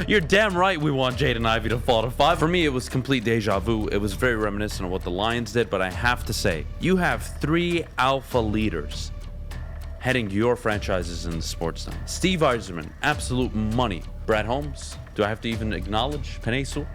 You're damn right we want Jaden Ivey to fall to 5. For me, it was complete deja vu. It was very reminiscent of what the Lions did, but I have to say, you have 3 alpha leaders heading your franchises in the sports now. Steve Eiserman, absolute money. Brad Holmes, do I have to even acknowledge Penei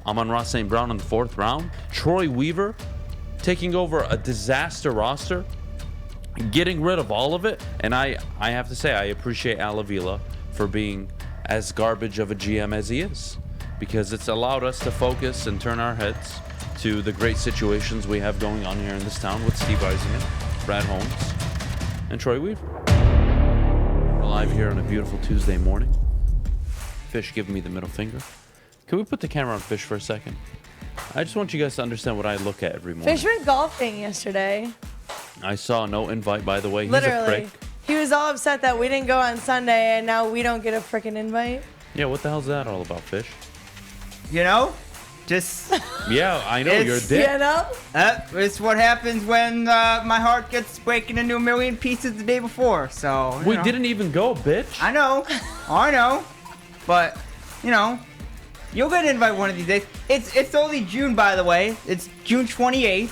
Amon-Ra St. Brown in the 4th round. Troy Weaver taking over a disaster roster, getting rid of all of it. And I have to say, I appreciate Al Avila for being as garbage of a GM as he is, because it's allowed us to focus and turn our heads to the great situations we have going on here in this town with Steve Eiserman, Brad Holmes, and Troy Weaver. We're live here on a beautiful Tuesday morning. Fish giving me the middle finger. Can we put the camera on Fish for a second? I just want you guys to understand what I look at every morning. Fish went golfing yesterday. I saw no invite, by the way. He's Literally. a prick. He was all upset that we didn't go on Sunday and now we don't get a freaking invite. Yeah, what the hell's that all about, Fish? You know? Just... Yeah, I know, you're a dick. You know? It's what happens when my heart gets breaking into a million pieces the day before, so... We didn't even go, bitch. I know. I know. But, you know, you'll get an invite one of these days. It's only June, by the way. It's June 28th.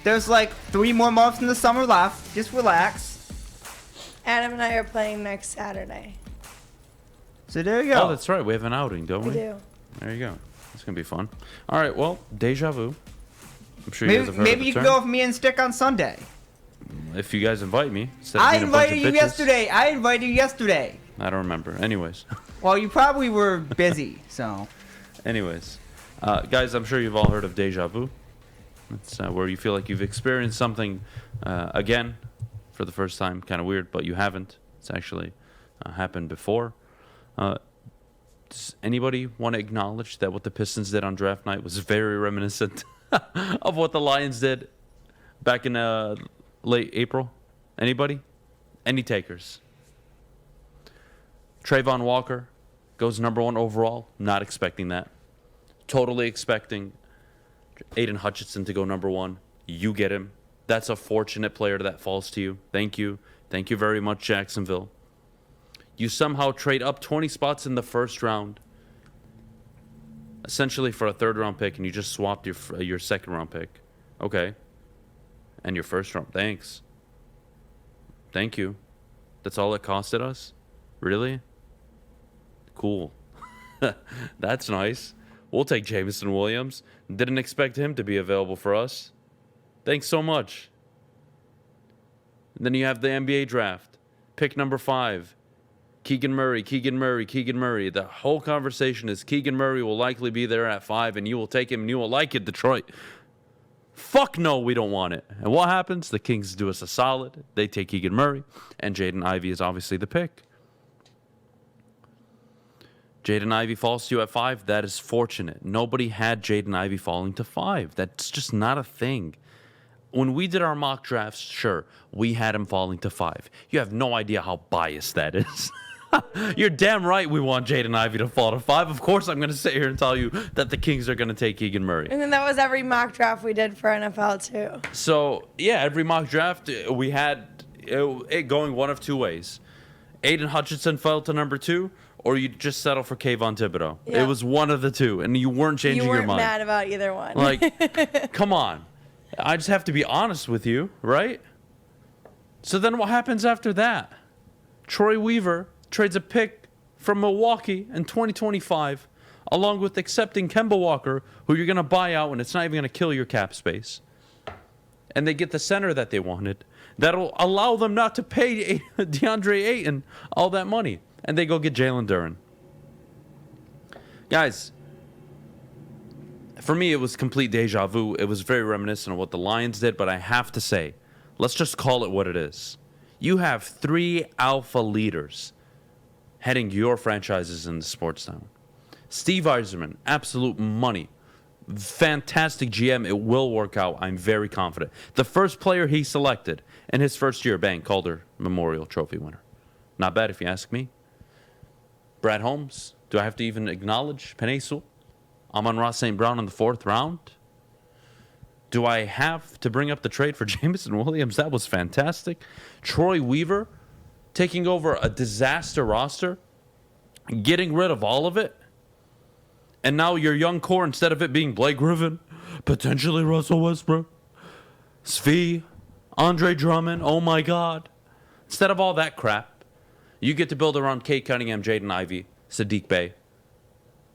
There's like 3 more months in the summer left. Just relax. Adam and I are playing next Saturday. So there you go. Oh, that's right. We have an outing, don't we? We do. There you go. It's going to be fun. All right, well, deja vu. I'm sure you guys have heard Maybe of you the can term. go with me and Stick on Sunday. If you guys invite me. Instead of I being a bunch of invited you bitches. yesterday. I I don't remember. Anyways. Well, you probably were busy, so. Anyways. Guys, I'm sure you've all heard of deja vu. It's where you feel like you've experienced something again for the first time. Kind of weird, but you haven't. It's actually happened before. Does anybody want to acknowledge that what the Pistons did on draft night was very reminiscent of what the Lions did back in late April? Anybody? Any takers? Trayvon Walker goes number 1 overall. Not expecting that. Totally expecting Aiden Hutchinson to go number 1. You get him. That's a fortunate player that falls to you. Thank you. Thank you very much, Jacksonville. You somehow trade up 20 spots in the first round, essentially for a 3rd round pick, and you just swapped your 2nd round pick. Okay. And your 1st round. Thanks. Thank you. That's all it costed us? Really? Cool. That's nice. We'll take Jameson Williams. Didn't expect him to be available for us. Thanks so much. And then you have the NBA draft. Pick number 5. Keegan Murray. The whole conversation is Keegan Murray will likely be there at 5, and you will take him, and you will like it, Detroit. Fuck no, we don't want it. And what happens? The Kings do us a solid. They take Keegan Murray, and Jaden Ivey is obviously the pick. Jaden Ivey falls to you at 5. That is fortunate. Nobody had Jaden Ivey falling to 5. That's just not a thing. When we did our mock drafts, sure, we had him falling to 5. You have no idea how biased that is. You're damn right we want Jaden Ivey to fall to 5. Of course I'm going to sit here and tell you that the Kings are going to take Keegan Murray. And then that was every mock draft we did for NFL too. So, yeah, every mock draft, we had it going one of 2 ways. Aiden Hutchinson fell to number 2, or you just settle for Kayvon Thibodeau. Yeah. It was one of the 2, and you weren't changing your mind. You weren't mad about either one. Like, come on. I just have to be honest with you, right? So then what happens after that? Troy Weaver trades a pick from Milwaukee in 2025, along with accepting Kemba Walker, who you're going to buy out, and it's not even going to kill your cap space. And they get the center that they wanted. That'll allow them not to pay DeAndre Ayton all that money. And they go get Jalen Duren. Guys, for me, it was complete deja vu. It was very reminiscent of what the Lions did, but I have to say, let's just call it what it is. You have 3 alpha leaders heading your franchises in the sports town. Steve Eiserman, absolute money. Fantastic GM. It will work out. I'm very confident. The first player he selected in his first year, bang, Calder Memorial Trophy winner. Not bad if you ask me. Brad Holmes. Do I have to even acknowledge Penei Amon-Ra St. Brown in the 4th round? Do I have to bring up the trade for Jameson Williams? That was fantastic. Troy Weaver taking over a disaster roster, getting rid of all of it, and now your young core, instead of it being Blake Griffin, potentially Russell Westbrook, Svi, Andre Drummond, oh my God. Instead of all that crap, you get to build around Kate Cunningham, Jaden Ivey, Sadiq Bey,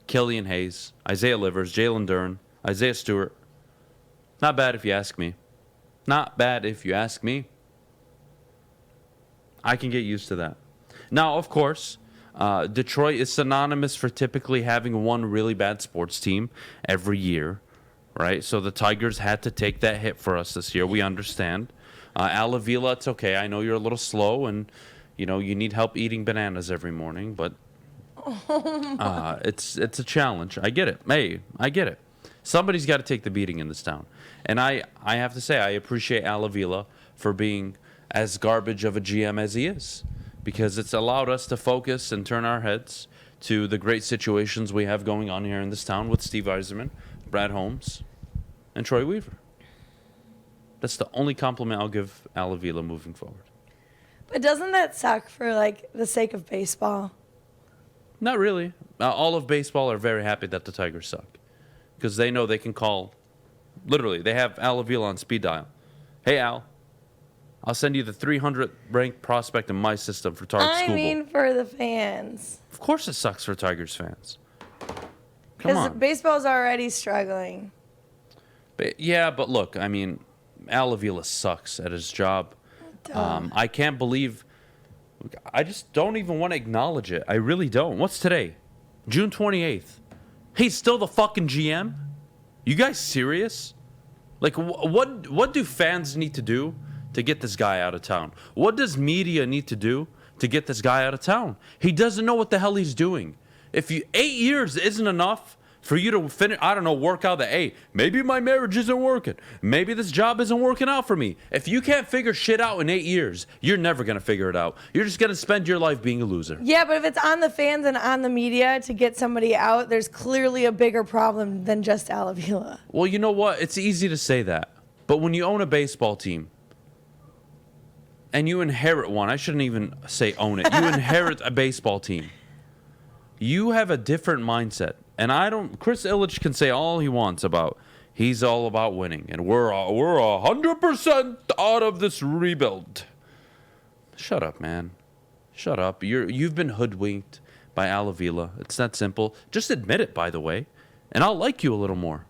Killian Hayes, Isaiah Livers, Jalen Duren, Isaiah Stewart. Not bad if you ask me. Not bad if you ask me. I can get used to that. Now, of course, Detroit is synonymous for typically having one really bad sports team every year, right? So the Tigers had to take that hit for us this year. We understand. Al Avila, it's okay. I know you're a little slow and, you need help eating bananas every morning, but it's a challenge. I get it. Hey, I get it. Somebody's got to take the beating in this town. And I have to say, I appreciate Al Avila for being as garbage of a GM as he is, because it's allowed us to focus and turn our heads to the great situations we have going on here in this town with Steve Yzerman, Brad Holmes, and Troy Weaver. That's the only compliment I'll give Al Avila moving forward. But doesn't that suck for, like, the sake of baseball? Not really. All of baseball are very happy that the Tigers suck, because they know they can call. Literally, they have Al Avila on speed dial. Hey, Al, I'll send you the 300th ranked prospect in my system for Target School. I mean, for the fans. Of course it sucks for Tigers fans. Come Because on. baseball's already struggling. Yeah, but look, I mean, Al Avila sucks at his job. I can't believe. I just don't even want to acknowledge it. I really don't. What's today? June 28th. He's still the fucking GM? You guys serious? Like, what do fans need to do to get this guy out of town? What does media need to do to get this guy out of town? He doesn't know what the hell he's doing. If 8 years isn't enough for you to finish, I don't know, work out that, hey, maybe my marriage isn't working. Maybe this job isn't working out for me. If you can't figure shit out in 8 years, you're never going to figure it out. You're just going to spend your life being a loser. Yeah, but if it's on the fans and on the media to get somebody out, there's clearly a bigger problem than just Al Avila. Well, you know what? It's easy to say that. But when you own a baseball team and you inherit one, I shouldn't even say own it. You inherit a baseball team. You have a different mindset. And Chris Ilitch can say all he wants about he's all about winning and we're 100% out of this rebuild. Shut up, man. Shut up. You've been hoodwinked by Al Avila. It's that simple. Just admit it, by the way, and I'll like you a little more.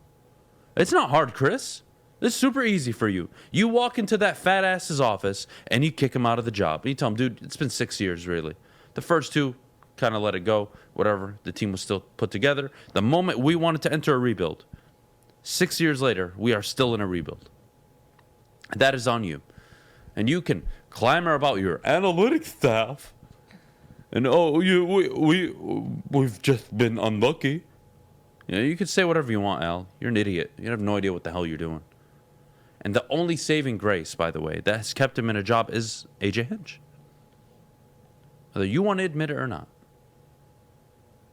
It's not hard, Chris. It's super easy for you. You walk into that fat ass's office and you kick him out of the job. And you tell him, dude, it's been 6 years, really. The first 2, kind of let it go, whatever. The team was still put together. The moment we wanted to enter a rebuild, 6 years later, we are still in a rebuild. That is on you. And you can clamor about your analytics staff and, we've just been unlucky. You can say whatever you want, Al. You're an idiot. You have no idea what the hell you're doing. And the only saving grace, by the way, that has kept him in a job is AJ Hinch. Whether you want to admit it or not.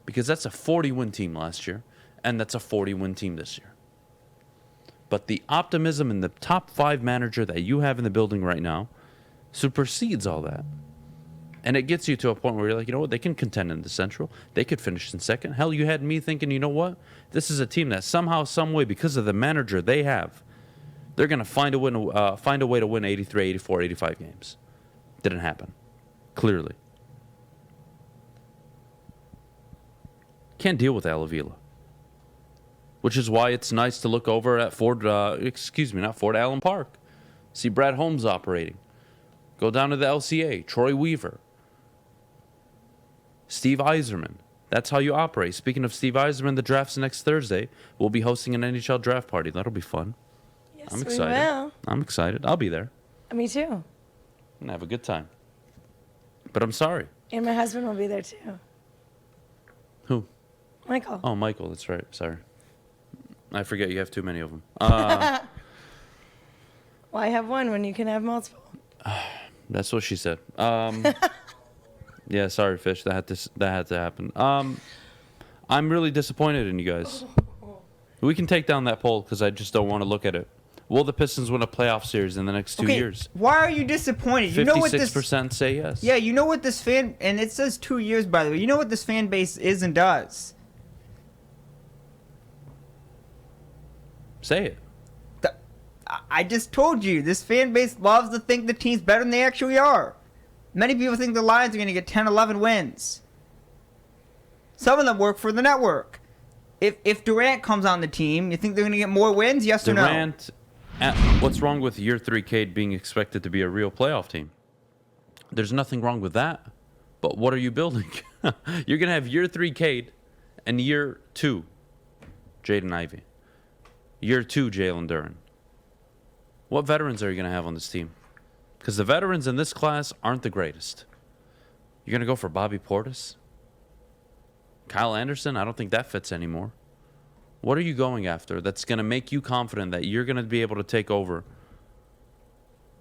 Because that's a 40-win team last year, and that's a 40-win team this year. But the optimism in the top 5 manager that you have in the building right now supersedes all that. And it gets you to a point where you're like, you know what, they can contend in the Central. They could finish in second. Hell, you had me thinking, you know what, this is a team that somehow, some way, because of the manager they have, they're going to find a way to win 83, 84, 85 games. Didn't happen. Clearly. Can't deal with Al Avila. Which is why it's nice to look over at Allen Park. See Brad Holmes operating. Go down to the LCA. Troy Weaver. Steve Yzerman. That's how you operate. Speaking of Steve Yzerman, the draft's next Thursday. We'll be hosting an NHL draft party. That'll be fun. Yes, I'm excited. we will. I'm excited. I'll be there. Me too. I'm going to have a good time. But I'm sorry. And my husband will be there too. Who? Michael. Oh, Michael. That's right. Sorry. I forget you have too many of them. Why have one when you can have multiple? That's what she said. Yeah, sorry, Fish. That had to happen. I'm really disappointed in you guys. We can take down that poll because I just don't want to look at it. Will the Pistons win a playoff series in the next 2 years? Why are you disappointed? You know what this 56% say yes. Yeah, you know what this fan, and it says 2 years, by the way. You know what this fan base is and does. Say it. I just told you, this fan base loves to think the team's better than they actually are. Many people think the Lions are going to get 10, 11 wins. Some of them work for the network. If Durant comes on the team, you think they're going to get more wins? Yes or no? Durant, what's wrong with year 3 Cade being expected to be a real playoff team? There's nothing wrong with that. But what are you building? You're going to have year 3 Cade and year 2 Jaden Ivey. Year 2 Jalen Duren. What veterans are you going to have on this team? Because the veterans in this class aren't the greatest. You're going to go for Bobby Portis? Kyle Anderson? I don't think that fits anymore. What are you going after that's going to make you confident that you're going to be able to take over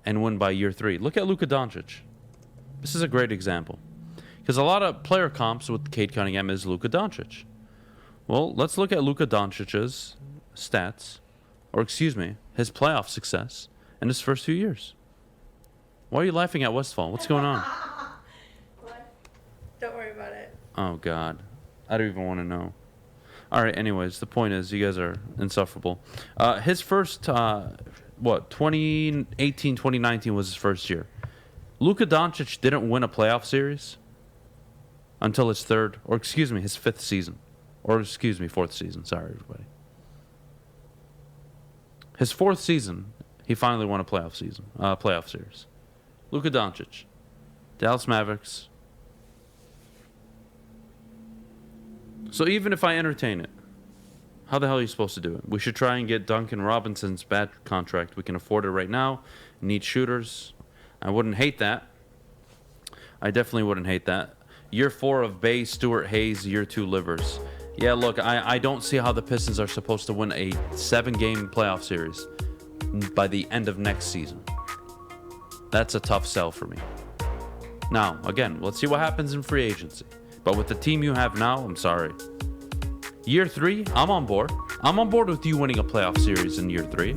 and win by year 3? Look at Luka Doncic. This is a great example. Because a lot of player comps with Cade Cunningham is Luka Doncic. Well, let's look at Luka Doncic's stats, or excuse me, his playoff success in his first few years. Why are you laughing at Westfall? What's going on? What? Don't worry about it. Oh, God. I don't even want to know. All right, anyways, the point is you guys are insufferable. His first, 2018, 2019 was his first year. Luka Doncic didn't win a playoff series until his his 5th season. Or, 4th season. Sorry, everybody. His 4th season, he finally won a playoff series. Luka Doncic, Dallas Mavericks. So even if I entertain it, how the hell are you supposed to do it? We should try and get Duncan Robinson's bad contract. We can afford it right now. Need shooters. I wouldn't hate that. I definitely wouldn't hate that. Year 4 of Bay, Stewart Hayes. Year 2 Livers. Yeah, look, I don't see how the Pistons are supposed to win a 7-game playoff series by the end of next season. That's a tough sell for me. Now, again, let's see what happens in free agency. But with the team you have now, I'm sorry. Year 3, I'm on board. I'm on board with you winning a playoff series in year 3.